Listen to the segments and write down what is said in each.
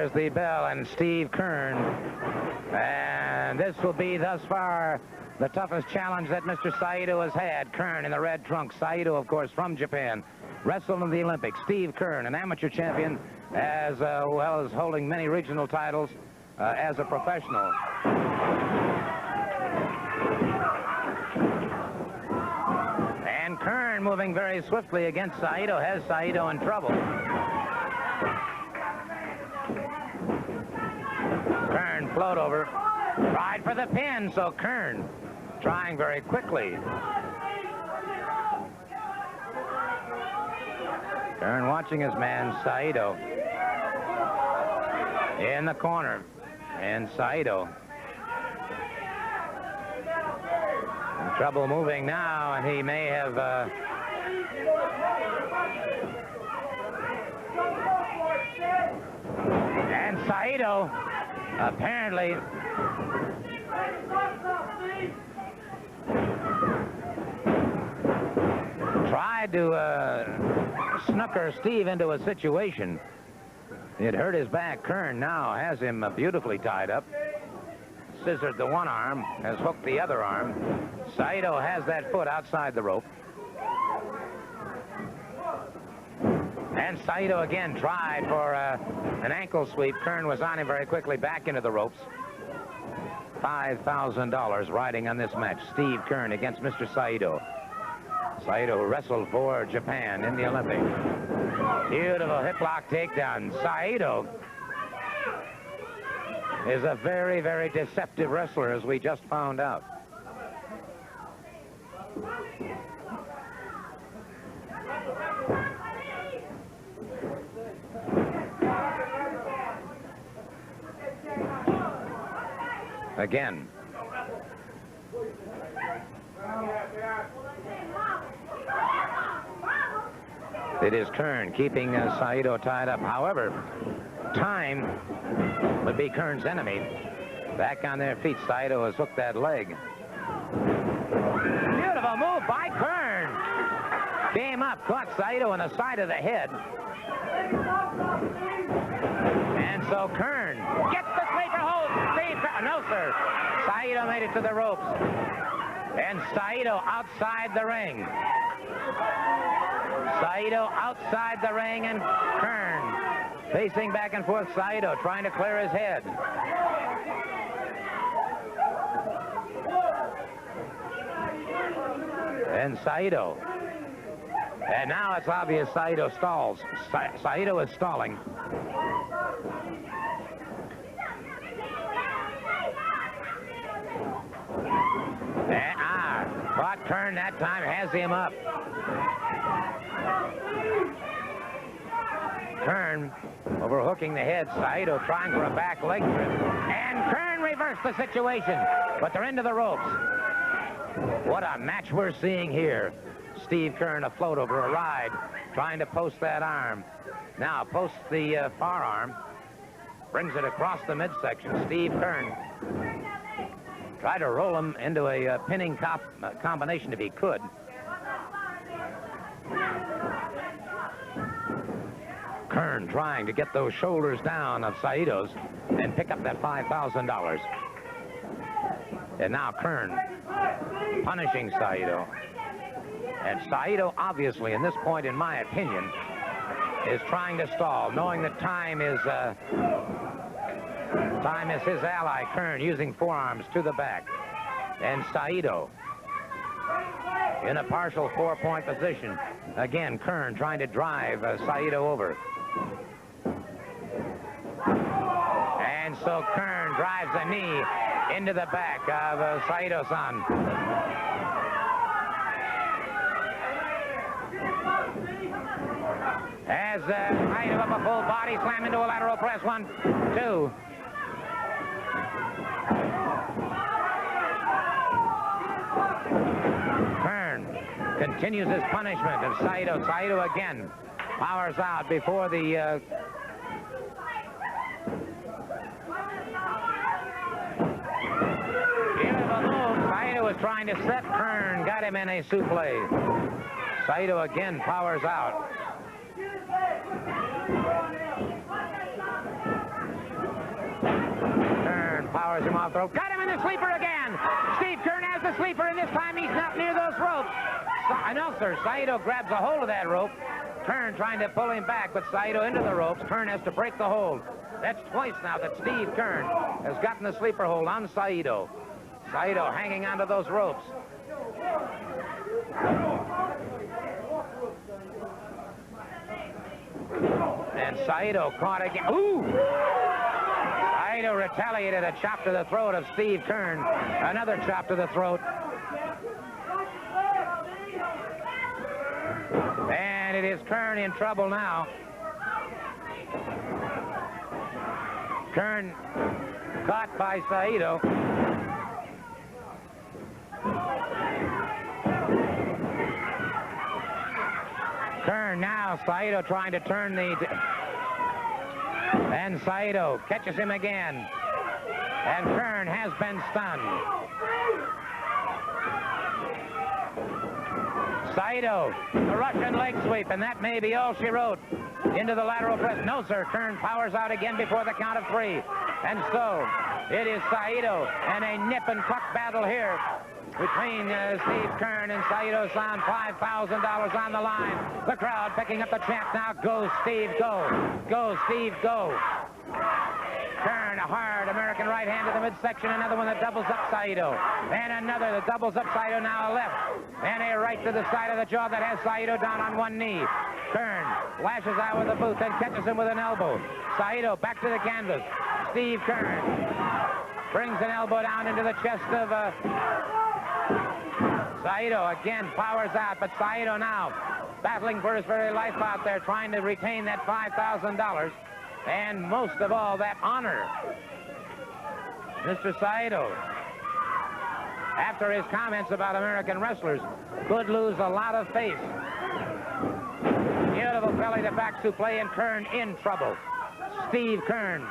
There's the bell and Steve Kern. And this will be, thus far, the toughest challenge that Mr. Saito has had. Kern in the red trunks. Saito, of course, from Japan. Wrestled in the Olympics. Steve Kern, an amateur champion, as well as holding many regional titles as a professional. And Kern moving very swiftly against Saito, has Saito in trouble. Kern float over, tried for the pin, so Kern trying very quickly. Kern watching his man Saito in the corner, and Saito in trouble moving now, and he may have and Saito apparently tried to snooker Steve into a situation. It hurt his back. Kern now has him beautifully tied up. Scissored the one arm, has hooked the other arm. Saito has that foot outside the rope. And Saito again tried for an ankle sweep. Kern was on him very quickly, back into the ropes. $5,000 riding on this match. Steve Kern against Mr. Saito. Saito wrestled for Japan in the Olympics. Beautiful hip lock takedown. Saito is a very, very deceptive wrestler, as we just found out. Again. It is Kern keeping Saito tied up. However, time would be Kern's enemy. Back on their feet, Saito has hooked that leg. Beautiful move by Kern. Came up, caught Saito on the side of the head. And so Kern gets the sleeper hold. No, sir. Saito made it to the ropes. And Saito outside the ring. Saito outside the ring, and Kern pacing back and forth. Saito trying to clear his head. And Saito. And now it's obvious Saito stalls. Saito is stalling. Caught Kern that time, has him up. Kern overhooking the head. Saito trying for a back leg trip. And Kern reversed the situation, but they're into the ropes. What a match we're seeing here. Steve Kern afloat over a ride, trying to post that arm. Now posts the forearm, brings it across the midsection. Steve Kern tried to roll him into a pinning combination if he could. Kern trying to get those shoulders down of Saito's and pick up that $5,000. And now Kern punishing Saito. And Saito, obviously, in this point, in my opinion, is trying to stall, knowing that time is his ally. Kern using forearms to the back. And Saito in a partial four-point position. Again, Kern trying to drive Saito over. And so Kern drives a knee into the back of Saito-san. As Saito up a full body slam into a lateral press. 1, 2. Kern continues his punishment of Saito. Saito again powers out before the beautiful move. Saito was trying to set Kern, got him in a suplex. Saito again powers out. powers him off the rope. Got him in the sleeper again. Steve Kern has the sleeper, and this time he's not near those ropes. No, sir. Saito grabs a hold of that rope. Kern trying to pull him back, but Saito into the ropes. Kern has to break the hold. That's twice now that Steve Kern has gotten the sleeper hold on Saito. Saito hanging onto those ropes. And Saito caught again. Ooh! Saito retaliated a chop to the throat of Steve Kern. Another chop to the throat. And it is Kern in trouble now. Kern caught by Saito. Kern now, Saito trying to turn the... And Saito catches him again. And Kern has been stunned. Saito, the Russian leg sweep, and that may be all she wrote. Into the lateral press. No, sir. Kern powers out again before the count of 3. And so, it is Saito and a nip and tuck battle here between Steve Kern and Saito-san. $5,000 on the line. The crowd picking up the chant now. Go, Steve, go. Go, Steve, go. Kern, a hard American right hand to the midsection. Another one that doubles up Saito. And another that doubles up Saito, now a left. And a right to the side of the jaw that has Saito down on one knee. Kern lashes out with a boot, then catches him with an elbow. Saito back to the canvas. Steve Kern brings an elbow down into the chest of Saito. Again, powers out, but Saito now battling for his very life out there, trying to retain that $5,000. And most of all, that honor. Mr. Saito, after his comments about American wrestlers, could lose a lot of face. Beautiful belly to back suplex, and Kern in trouble. Steve Kern.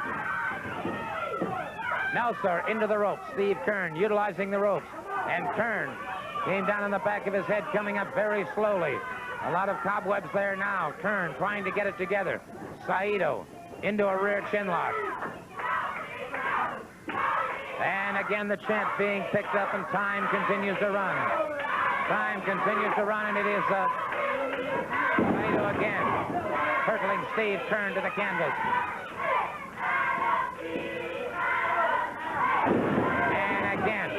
No, sir, into the ropes. Steve Kern utilizing the ropes. And Kern came down on the back of his head, coming up very slowly. A lot of cobwebs there now. Kern trying to get it together. Saito into a rear chin lock. And again, the chant being picked up, and time continues to run. Time continues to run, and it is Saito again, hurtling Steve Kern to the canvas. And again,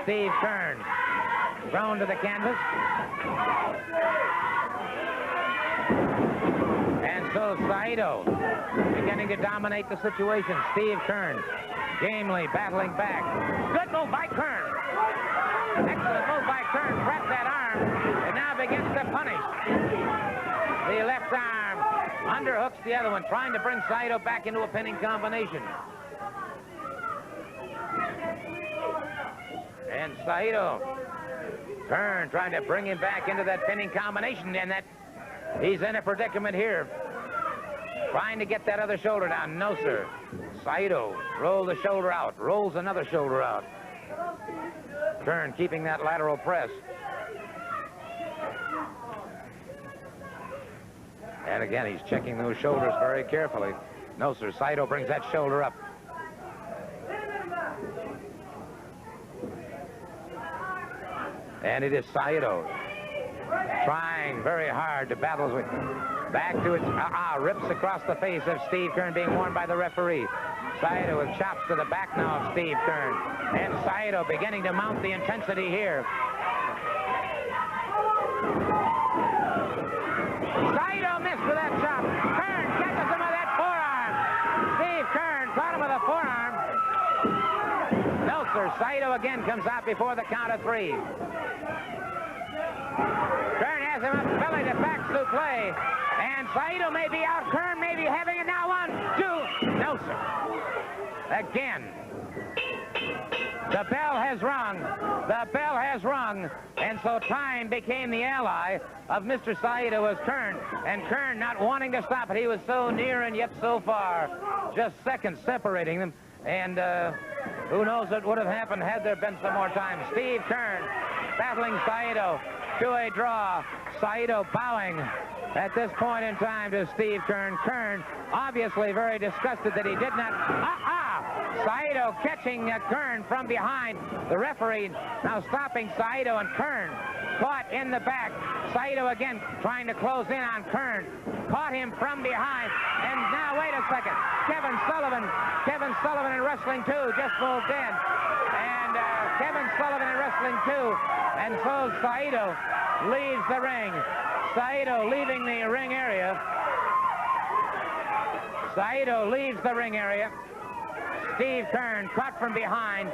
Steve Kern thrown to the canvas. And so Saito beginning to dominate the situation. Steve Kern gamely battling back. Good move by Kern. Excellent move by Kern. Press that arm and now begins to punish. The left arm underhooks the other one, trying to bring Saito back into a pinning combination. And Saito, Kern trying to bring him back into that pinning combination, and that he's in a predicament here. Trying to get that other shoulder down. No, sir. Saito rolls the shoulder out, rolls another shoulder out. Kern keeping that lateral press. And again, he's checking those shoulders very carefully. No, sir. Saito brings that shoulder up. And it is Saito trying very hard to battle with. Back to its rips across the face of Steve Kern, being warned by the referee. Saito with chops to the back now of Steve Kern. And Saito beginning to mount the intensity here. Saito missed with that chop. Kern catches him with that forearm. Steve Kern caught him with a forearm. No, sir. Saito again comes out before the count of 3. Kern has him up belly to back suplex. And Saito may be out. Kern may be having it now. 1, 2. No, sir. Again. The bell has rung. The bell has rung. And so time became the ally of Mr. Saito as Kern. And Kern not wanting to stop it. He was so near and yet so far. Just seconds separating them. And who knows what would have happened had there been some more time. Steve Kern battling Saito to a draw. Saito bowing at this point in time to Steve Kern. Kern obviously very disgusted that he did not... Saito catching Kern from behind. The referee now stopping Saito, and Kern caught in the back. Saito again trying to close in on Kern. Caught him from behind. And now, wait a second. Kevin Sullivan in Wrestling 2 just moved in. And Kevin Sullivan in Wrestling 2. And so Saito leaves the ring. Saito leaving the ring area. Saito leaves the ring area. Steve Kern caught from behind.